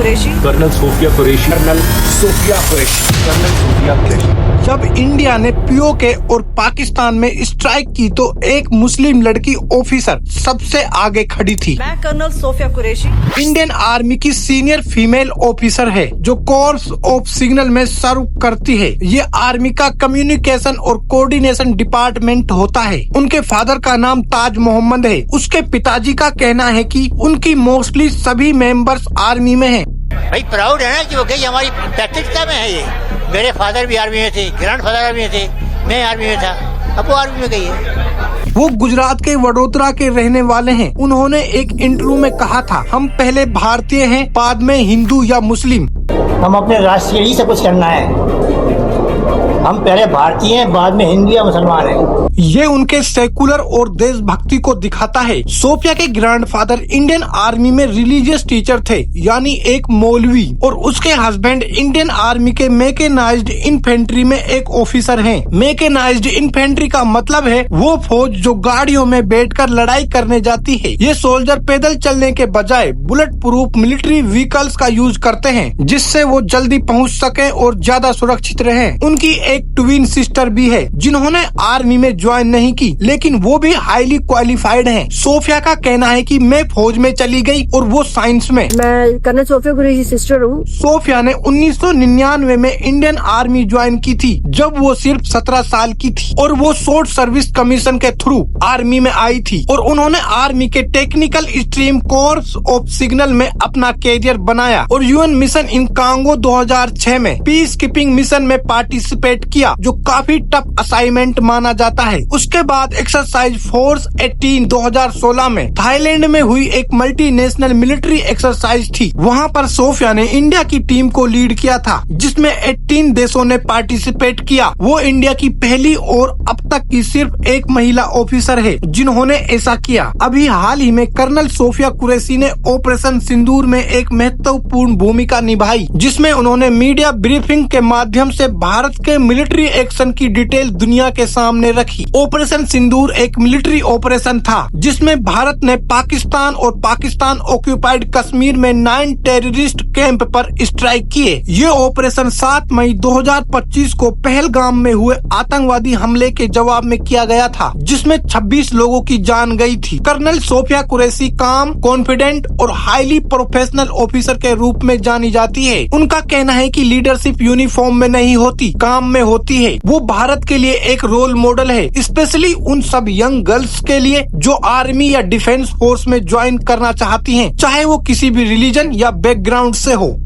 Qureshi, colonel Sofiya Qureshi, colonel Sofiya Qureshi, colonel Sofiya Qureshi. जब India ने PoK और पाकिस्तान में स्ट्राइक की तो एक मुस्लिम लड़की ऑफिसर सबसे आगे खड़ी थी। मैं colonel Sofiya Qureshi Indian army की सीनियर फीमेल ऑफिसर है जो कोर्स ऑफ सिग्नल में सर्व करती है। ये आर्मी का कम्युनिकेशन और कोऑर्डिनेशन डिपार्टमेंट होता है। उनके फादर का नाम ताज मोहम्मद है। उसके पिताजी का कहना है कि उनकी मोस्टली सभी मेंबर्स आर्मी में हैं। भाई प्राउड है ना कि वो गई, हमारी पैतृकता में है ये। मेरे फादर भी आर्मी में थे, ग्रैंड फादर आर्मी में थे, मैं आर्मी में था, अब वो आर्मी में गई है। वो गुजरात के वडोदरा के रहने वाले हैं। उन्होंने एक इंटरव्यू में कहा था, हम पहले भारतीय हैं, बाद में हिंदू या मुस्लिम। हम अपने राष्ट्र के लिए सब कुछ करना है। हम पहले भारतीय हैं, बाद में हिंदू या मुसलमान हैं। ये उनके सेकुलर और देशभक्ति को दिखाता है। सोफिया के ग्रैंडफादर इंडियन आर्मी में रिलीजियस टीचर थे, यानी एक मौलवी, और उसके हस्बैंड इंडियन आर्मी के मैकेनाइज्ड इन्फेंट्री में एक ऑफिसर हैं। मैकेनाइज्ड इन्फेंट्री का मतलब है वो फौज जो गाड़ियों में बैठकर लड़ाई करने जाती है। ये सोल्जर पैदल चलने के बजाय बुलेट प्रूफ मिलिट्री व्हीकल्स का यूज करते हैं, जिससे वो जल्दी पहुंच सके और ज्यादा सुरक्षित रहें। उनकी एक ट्विन सिस्टर भी है जिन्होंने आर्मी में ज्वाइन नहीं की, लेकिन वो भी हाईली क्वालिफाइड हैं। सोफिया का कहना है कि मैं फौज में चली गई और वो साइंस में। मैं कर्नल सोफिया कुरैशी सिस्टर हूँ। सोफिया ने 1999 में इंडियन आर्मी ज्वाइन की थी जब वो सिर्फ 17 साल की थी, और वो शॉर्ट सर्विस कमीशन के थ्रू आर्मी में आई थी, और उन्होंने आर्मी के technical stream course of signal में अपना कैरियर बनाया और यूएन मिशन इन कांगो 2006 में पीस कीपिंग मिशन में पार्टिसिपेट किया, जो काफी टफ असाइनमेंट माना जाता है। उसके बाद एक्सरसाइज फोर्स 18 2016 में थाईलैंड में हुई एक मल्टीनेशनल मिलिट्री एक्सरसाइज थी। वहाँ पर सोफिया ने इंडिया की टीम को लीड किया था, जिसमें 18 देशों ने पार्टिसिपेट किया। वो इंडिया की पहली और अब तक की सिर्फ एक महिला ऑफिसर है जिन्होंने ऐसा किया। अभी हाल ही में कर्नल सोफिया कुरैशी ने ऑपरेशन सिंदूर में एक महत्वपूर्ण भूमिका निभाई, जिसमें उन्होंने मीडिया ब्रीफिंग के माध्यम से भारत के मिलिट्री एक्शन की डिटेल दुनिया के सामने रखी। ऑपरेशन सिंदूर एक मिलिट्री ऑपरेशन था जिसमें भारत ने पाकिस्तान और पाकिस्तान ऑक्यूपाइड कश्मीर में 9 टेररिस्ट कैंप पर स्ट्राइक किए। ये ऑपरेशन 7 मई 2025 को पहलगाम में हुए आतंकवादी हमले के जवाब में किया गया था, जिसमें 26 लोगों की जान गई थी। कर्नल सोफिया कुरैशी काम, कॉन्फिडेंट और हाईली प्रोफेशनल ऑफिसर के रूप में जानी जाती है। उनका कहना है कि लीडरशिप यूनिफॉर्म में नहीं होती, काम में होती है। वो भारत के लिए एक रोल मॉडल है, स्पेशली उन सब यंग गर्ल्स के लिए जो आर्मी या डिफेंस फोर्स में ज्वाइन करना चाहती हैं, चाहे वो किसी भी रिलीजन या बैकग्राउंड से हो।